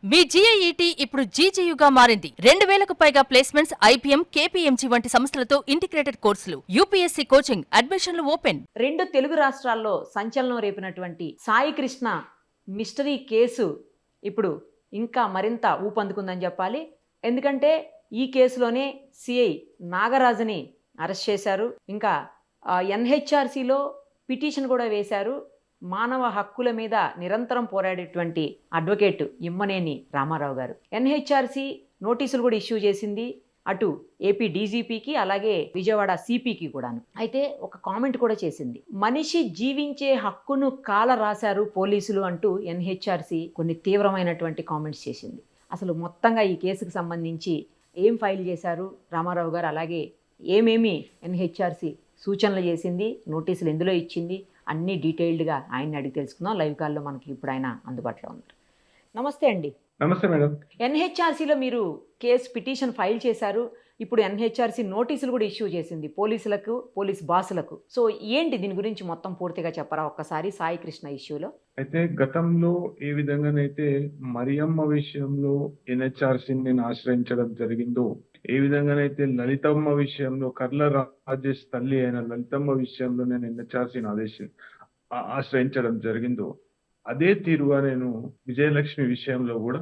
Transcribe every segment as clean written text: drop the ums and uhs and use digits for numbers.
మీ జీఐఈటీ ఇప్పుడు జీజీయూగా మారింది. 2000కు పైగా ప్లేస్మెంట్స్, ఐపీఎం, కేపీఎంజీ వంటి సంస్థలతో ఇంటిగ్రేటెడ్ కోర్సులు. యూపీఎస్సీ కోచింగ్, అడ్మిషన్లు ఓపెన్. రెండు తెలుగు రాష్ట్రాల్లో సంచలనం రేపినటువంటి సాయి కృష్ణ మిస్టరీ కేసు ఇప్పుడు ఇంకా మరింత ఊపందుకుందని చెప్పాలి. ఎందుకంటే ఈ కేసులోనే సిఐ నాగరాజుని అరెస్ట్ చేశారు. ఇంకా ఎన్హెచ్ఆర్సీలో పిటిషన్ కూడా వేశారు. మానవ హక్కుల మీద నిరంతరం పోరాడేటువంటి అడ్వకేట్ ఇమ్మనేని రామారావు గారు ఎన్హెచ్ఆర్సీ నోటీసులు కూడా ఇష్యూ చేసింది, అటు ఏపీ డీజీపీకి అలాగే విజయవాడ సిపికి కూడాను. అయితే ఒక కామెంట్ కూడా చేసింది, మనిషి జీవించే హక్కును కాల రాశారు పోలీసులు అంటూ ఎన్హెచ్ఆర్సీ కొన్ని తీవ్రమైనటువంటి కామెంట్స్ చేసింది. అసలు మొత్తంగా ఈ కేసుకు సంబంధించి ఏం ఫైల్ చేశారు రామారావు గారు, అలాగే ఏమేమి ఎన్హెచ్ఆర్సీ సూచనలు చేసింది, నోటీసులు ఎందులో ఇచ్చింది, అన్నీ డీటెయిల్డ్గా ఆయన్ని అడిగి తెలుసుకుందాం. లైవ్ కాల్లో మనకి ఇప్పుడు ఆయన అందుబాటులో ఉన్నారు. నమస్తే అండి. నమస్తే మేడం. ఎన్హెచ్ఆర్సీలో మీరు కేసు పిటిషన్ ఫైల్ చేశారు. ఇప్పుడు ఎన్హెచ్ఆర్సీ నోటీసులు కూడా ఇష్యూ చేసింది పోలీసులకు, పోలీస్ బాసులకు. సో ఏంటి దీని గురించి మొత్తం పూర్తిగా చెప్పరా ఒక్కసారి సాయి కృష్ణ ఇష్యూలో? అయితే గతంలో ఏ విధంగానైతే మరియమ్మ విషయంలో ఎన్హెచ్ఆర్సీని నేను ఆశ్రయించడం జరిగిందో, ఏ విధంగానైతే లలితమ్మ విషయంలో కర్ల రాజేష్ తల్లి అయిన లలితమ్మ విషయంలో నేను ఎన్హెచ్ఆర్సీని ఆశ్రయించడం జరిగిందో, అదే తీరుగా నేను విజయలక్ష్మి విషయంలో కూడా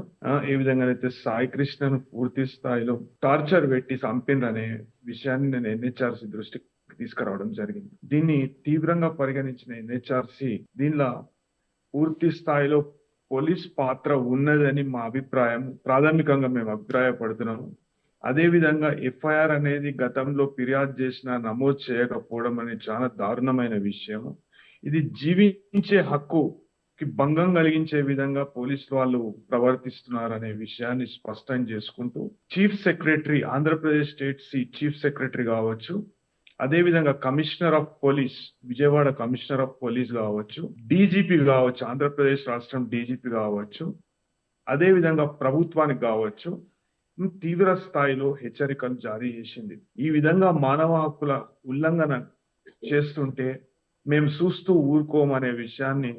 ఏ విధంగానైతే సాయి కృష్ణను పూర్తి స్థాయిలో టార్చర్ పెట్టి చంపిననే విషయాన్ని నేను ఎన్హెచ్ఆర్సీ దృష్టికి తీసుకురావడం జరిగింది. దీన్ని తీవ్రంగా పరిగణించిన ఎన్హెచ్ఆర్సీ దీనిలో పూర్తి స్థాయిలో పోలీస్ పాత్ర ఉన్నదని మా అభిప్రాయం, ప్రాథమికంగా మేము అభిప్రాయపడుతున్నాము. అదే విధంగా ఎఫ్ఐఆర్ అనేది గతంలో ఫిర్యాదు చేసిన నమోదు చేయకపోవడం అనేది చాలా దారుణమైన విషయం. ఇది జీవించే హక్కుకి భంగం కలిగించే విధంగా పోలీసు వాళ్ళు ప్రవర్తిస్తున్నారు అనే విషయాన్ని స్పష్టం చేసుకుంటూ chief secretary, Andhra Pradesh state chief secretary కావచ్చు, అదే విధంగా commissioner of police, Vijayawada commissioner of police కావచ్చు, డీజీపీ కావచ్చు, ఆంధ్రప్రదేశ్ రాష్ట్రం డీజీపీ కావచ్చు, అదే విధంగా ప్రభుత్వానికి కావచ్చు, తీవ్ర స్థాయిలో హెచ్చరికలు జారీ చేసింది. ఈ విధంగా మానవ హక్కుల ఉల్లంఘన చేస్తుంటే మేము చూస్తూ ఊరుకోమనే విషయాన్ని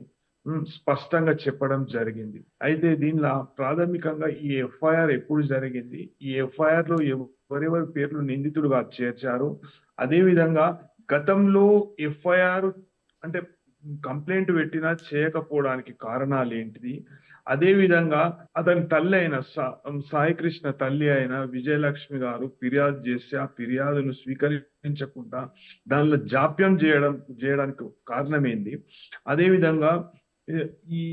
స్పష్టంగా చెప్పడం జరిగింది. అయితే దీనిలో ప్రాథమికంగా ఈ ఎఫ్ఐఆర్ ఎప్పుడు జరిగింది, ఈ ఎఫ్ఐఆర్ లో ఎవరెవరి పేర్లు నిందితుడుగా చేర్చారు, అదే విధంగా గతంలో ఎఫ్ఐఆర్ అంటే కంప్లైంట్ పెట్టినా చేయకపోవడానికి కారణాలు ఏంటిది, అదే విధంగా అతని తల్లి అయిన సాయి కృష్ణ తల్లి అయిన విజయలక్ష్మి గారు ఫిర్యాదు చేసి ఆ ఫిర్యాదును స్వీకరించకుండా దానిలో జాప్యం చేయడానికి కారణం ఏంది, అదే విధంగా ఈ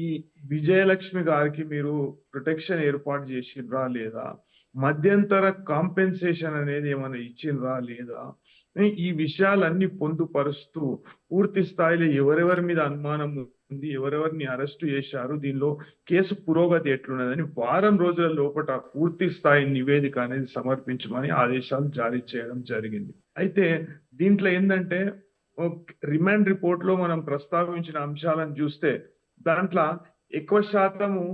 విజయలక్ష్మి గారికి మీరు ప్రొటెక్షన్ ఏర్పాటు చేసిండ్రా లేదా, మధ్యంతర కాంపెన్సేషన్ అనేది ఏమైనా ఇచ్చిండ్రా లేదా, ఈ విషయాలన్నీ పొందుపరుస్తూ పూర్తి స్థాయిలో ఎవరెవరి మీద అనుమానం ఉంది, ఎవరెవరిని అరెస్టు చేశారు, దీనిలో కేసు పురోగతి ఎట్లున్నదని వారం రోజుల లోపల పూర్తి స్థాయి నివేదిక అనేది సమర్పించమని ఆదేశాలు జారీ చేయడం జరిగింది. అయితే దీంట్లో ఏంటంటే రిమాండ్ రిపోర్ట్ లో మనం ప్రస్తావించిన అంశాలను చూస్తే దాంట్లో ఎక్కువ శాతము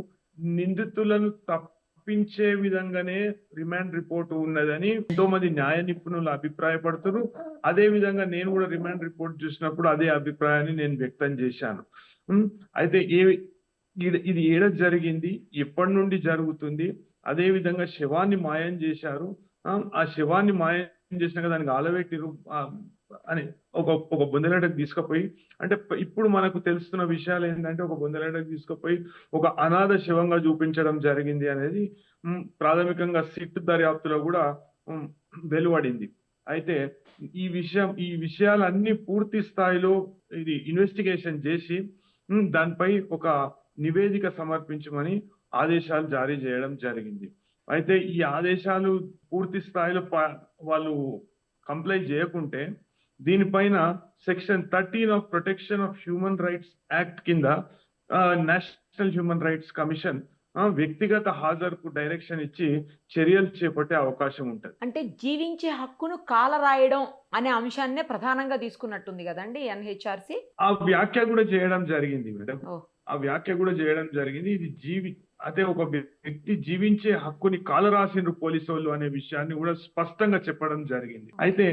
నిందితులను తప్పించే విధంగానే రిమాండ్ రిపోర్ట్ ఉన్నదని ఎంతో మంది న్యాయ నిపుణులు అభిప్రాయపడుతున్నారు. అదే విధంగా నేను కూడా రిమాండ్ రిపోర్ట్ చూసినప్పుడు అదే అభిప్రాయాన్ని నేను వ్యక్తం చేశాను. అయితే ఇది ఏడ జరిగింది, ఎప్పటి నుండి జరుగుతుంది, అదే విధంగా శవాన్ని మాయం చేశారు, ఆ శవాన్ని మాయం చేసినాక దానికి ఆలబెట్టిరు అని ఒక బొందెలాటకు తీసుకుపోయి, అంటే ఇప్పుడు మనకు తెలుస్తున్న విషయాలు ఏంటంటే ఒక బొందెలాటకు తీసుకుపోయి ఒక అనాథ శవంగా చూపించడం జరిగింది అనేది ప్రాథమికంగా సిట్ దర్యాప్తులో కూడా వెలువడింది. అయితే ఈ విషయాలన్నీ పూర్తి స్థాయిలో ఇది ఇన్వెస్టిగేషన్ చేసి దానిపై ఒక నివేదిక సమర్పించమని ఆదేశాలు జారీ చేయడం జరిగింది. అయితే ఈ ఆదేశాలు పూర్తి స్థాయిలో వాళ్ళు కంప్లై చేయకుంటే దీనిపైన section 13 of protection of human rights act కింద నేషనల్ హ్యూమన్ రైట్స్ కమిషన్ వ్యక్తిగత హాజరుకు డైరెక్షన్ ఇచ్చి చర్యలు చేపట్టే అవకాశం ఉంటుంది. అంటే జీవించే హక్కును కాల రాయడం అనే అంశాన్నే ప్రధానంగా తీసుకున్నట్టుంది కదండి ఎన్హెచ్ఆర్సీ. ఆ వ్యాఖ్య కూడా చేయడం జరిగింది మేడం. ఆ వ్యాఖ్య కూడా చేయడం జరిగింది. ఇది అదే ఒక వ్యక్తి జీవించే హక్కుని కాలరాసిండ్రు పోలీసు వాళ్ళు అనే విషయాన్ని కూడా స్పష్టంగా చెప్పడం జరిగింది. అయితే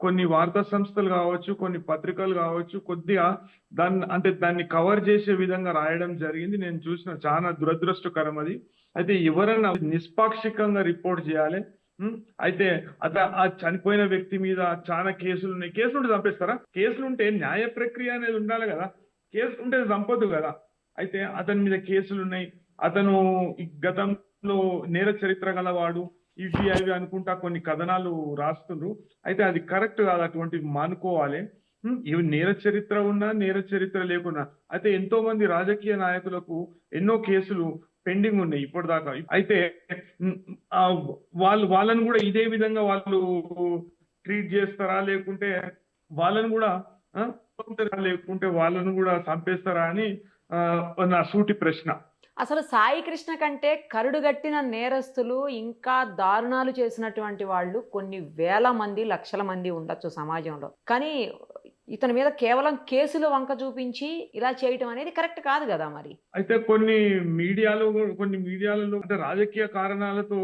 కొన్ని వార్తా సంస్థలు కావచ్చు, కొన్ని పత్రికలు కావచ్చు, కొద్దిగా దాన్ని కవర్ చేసే విధంగా రాయడం జరిగింది. నేను చూసిన చాలా దురదృష్టకరం అది. అయితే ఎవరైనా నిష్పాక్షికంగా రిపోర్ట్ చేయాలి. అయితే ఆ చనిపోయిన వ్యక్తి మీద చాలా కేసులు ఉన్నాయి. కేసులుంటే చంపేస్తారా? కేసులుంటే న్యాయ ప్రక్రియ అనేది ఉండాలి కదా. కేసులు ఉంటే చంపొద్దు కదా. అయితే అతని మీద కేసులు ఉన్నాయి. అతను గతంలో నేర చరిత్ర గలవాడు, ఇవి అవి అనుకుంటా కొన్ని కథనాలు రాస్తుండ్రు. అయితే అది కరెక్ట్ కాదు, అటువంటివి మానుకోవాలి. ఇవి నేర చరిత్ర ఉన్నా, నేర చరిత్ర లేకున్నా. అయితే ఎంతో మంది రాజకీయ నాయకులకు ఎన్నో కేసులు పెండింగ్ ఉన్నాయి ఇప్పటిదాకా. అయితే వాళ్ళని కూడా ఇదే విధంగా వాళ్ళు ట్రీట్ చేస్తారా, లేకుంటే వాళ్ళను కూడా చంపేస్తారా అని నా సూటి ప్రశ్న. అసలు సాయి కృష్ణ కంటే కరుడుగట్టిన నేరస్తులు, ఇంకా దారుణాలు చేసినటువంటి వాళ్ళు కొన్ని వేల మంది, లక్షల మంది ఉండొచ్చు సమాజంలో. కానీ ఇతని మీద కేవలం కేసులు వంక చూపించి ఇలా చేయటం అనేది కరెక్ట్ కాదు కదా. మరి అయితే కొన్ని మీడియాలలో అంటే రాజకీయ కారణాలతో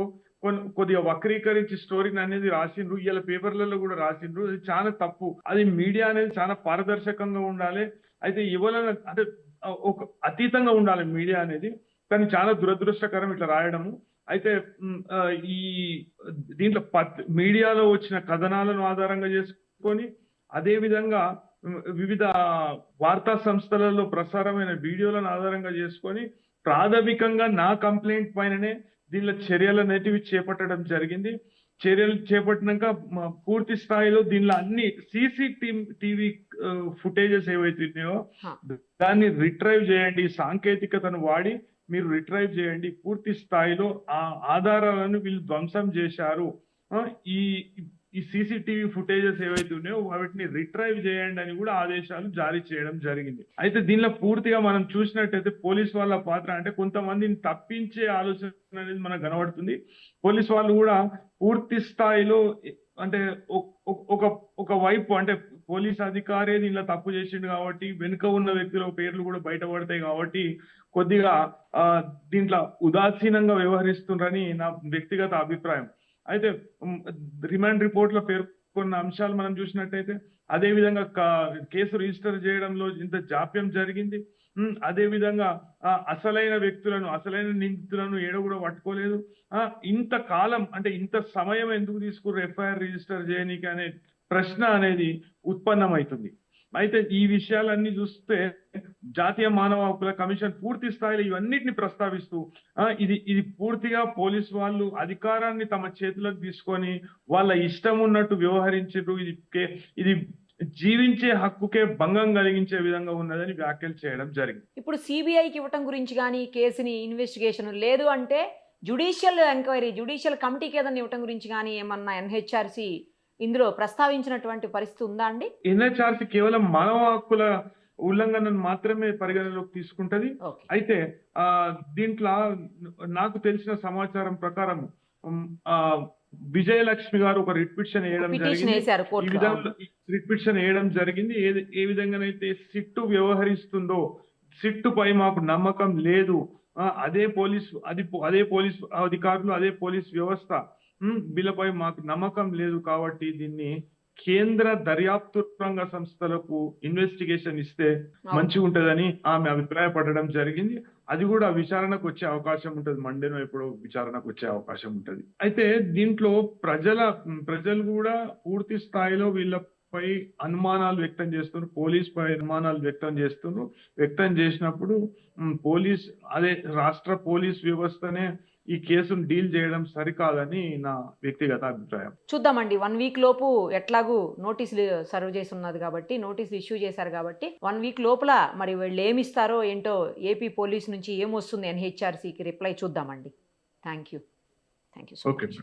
కొద్దిగా వక్రీకరించి స్టోరీని అనేది రాసిండ్రు. ఇలా పేపర్లలో కూడా రాసిండ్రు. అది చాలా తప్పు. అది మీడియా అనేది చాలా పారదర్శకంగా ఉండాలి. అయితే ఎవరైనా అంటే ఒక అతీతంగా ఉండాలి మీడియా అనేది. కానీ చాలా దురదృష్టకరం ఇట్లా రాయడము. అయితే దీంట్లో మీడియాలో వచ్చిన కథనాలను ఆధారంగా చేసుకొని, అదే విధంగా వివిధ వార్తా సంస్థలలో ప్రసారమైన వీడియోలను ఆధారంగా చేసుకొని ప్రాథమికంగా నా కంప్లైంట్ పైననే దీనిలో చర్యలు అనేటివి చేపట్టడం జరిగింది. చర్యలు చేపట్టినాక పూర్తి స్థాయిలో దీనిలో అన్ని CCTV ఫుటేజెస్ ఏవైతున్నాయో దాన్ని రిట్రైవ్ చేయండి. సాంకేతికతను వాడి మీరు రిట్రైవ్ చేయండి. పూర్తి స్థాయిలో ఆ ఆధారాలను వీళ్ళు ధ్వంసం చేశారు. ఈ CCTV ఫుటేజెస్ ఏవైతే ఉన్నాయో వాటిని రిట్రైవ్ చేయండి అని కూడా ఆదేశాలు జారీ చేయడం జరిగింది. అయితే దీనిలో పూర్తిగా మనం చూసినట్టయితే పోలీస్ వాళ్ళ పాత్ర అంటే కొంతమందిని తప్పించే ఆలోచన అనేది మనకు కనబడుతుంది. పోలీస్ వాళ్ళు కూడా పూర్తి స్థాయిలో అంటే ఒక వైపు అంటే పోలీస్ అధికారే దీనిలో తప్పు చేసిండు కాబట్టి వెనుక ఉన్న వ్యక్తుల పేర్లు కూడా బయటపడతాయి కాబట్టి కొద్దిగా దీంట్లో ఉదాసీనంగా వ్యవహరిస్తుండ్రని నా వ్యక్తిగత అభిప్రాయం. అయితే రిమాండ్ రిపోర్ట్ లో పేర్కొన్న అంశాలు మనం చూసినట్టయితే అదే విధంగా కేసు రిజిస్టర్ చేయడంలో ఇంత జాప్యం జరిగింది. అదే విధంగా అసలైన నిందితులను ఏడో కూడా పట్టుకోలేదు. ఇంత కాలం అంటే ఇంత సమయం ఎందుకు తీసుకున్నారు FIR రిజిస్టర్ చేయనీకి అనే ప్రశ్న అనేది ఉత్పన్నమవుతుంది. అయితే ఈ విషయాలన్నీ చూస్తే జాతీయ మానవ హక్కుల కమిషన్ పూర్తి స్థాయిలో ఇవన్నిటిని ప్రస్తావిస్తూ ఇది పూర్తిగా పోలీస్ వాళ్ళు అధికారాన్ని తమ చేతులకు తీసుకొని వాళ్ళ ఇష్టం ఉన్నట్టు వ్యవహరించారు. ఇది జీవించే హక్కుకే భంగం కలిగించే విధంగా ఉన్నదని వ్యాఖ్యలు చేయడం జరిగింది. ఇప్పుడు CBIకి ఇవ్వటం గురించి కానీ కేసుని ఇన్వెస్టిగేషన్ లేదు అంటే జ్యుడిషియల్ ఎంక్వైరీ, జ్యుడిషియల్ కమిటీకి ఏదైనా ఇవ్వటం గురించి కానీ ఏమన్నా NHRC ఇందులో ప్రస్తావించినటువంటి పరిస్థితి ఉందా అండి? NHRC కేవలం మానవ హక్కుల ఉల్లంఘనను మాత్రమే పరిగణలోకి తీసుకుంటది. అయితే దీంట్లో నాకు తెలిసిన సమాచారం ప్రకారం విజయలక్ష్మి గారు ఒక రిట్ పిటిషన్ వేయడం జరిగింది. ఏ విధంగానైతే సిట్టు వ్యవహరిస్తుందో, సిట్టు పై మాకు నమ్మకం లేదు, అదే పోలీస్ అధికారులు, అదే పోలీస్ వ్యవస్థ వీళ్ళపై మాకు నమ్మకం లేదు కాబట్టి దీన్ని కేంద్ర దర్యాప్తు రంగ సంస్థలకు ఇన్వెస్టిగేషన్ ఇస్తే మంచిగా ఉంటదని ఆమె అభిప్రాయపడడం జరిగింది. అది కూడా విచారణకు వచ్చే అవకాశం ఉంటుంది. మండేనో ఎప్పుడో విచారణకు వచ్చే అవకాశం ఉంటుంది. అయితే దీంట్లో ప్రజలు కూడా పూర్తి స్థాయిలో వీళ్ళపై అనుమానాలు వ్యక్తం చేస్తున్నారు. పోలీస్ పై అనుమానాలు వ్యక్తం చేసినప్పుడు రాష్ట్ర పోలీస్ వ్యవస్థనే ఈ కేసును డీల్ చేయడం సరికాదని నా వ్యక్తిగత అభిప్రాయం. చూద్దామండి. 1 వీక్ లోపు ఎట్లాగూ నోటీసులు సర్వ్ చేసి ఉన్నది కాబట్టి, నోటీసులు ఇష్యూ చేశారు కాబట్టి 1 వీక్ లోపల మరి వీళ్ళు ఏమిస్తారో ఏంటో, ఏపీ పోలీసు నుంచి ఏమొస్తుంది NHRCకి రిప్లై చూద్దామండి. Thank you so much.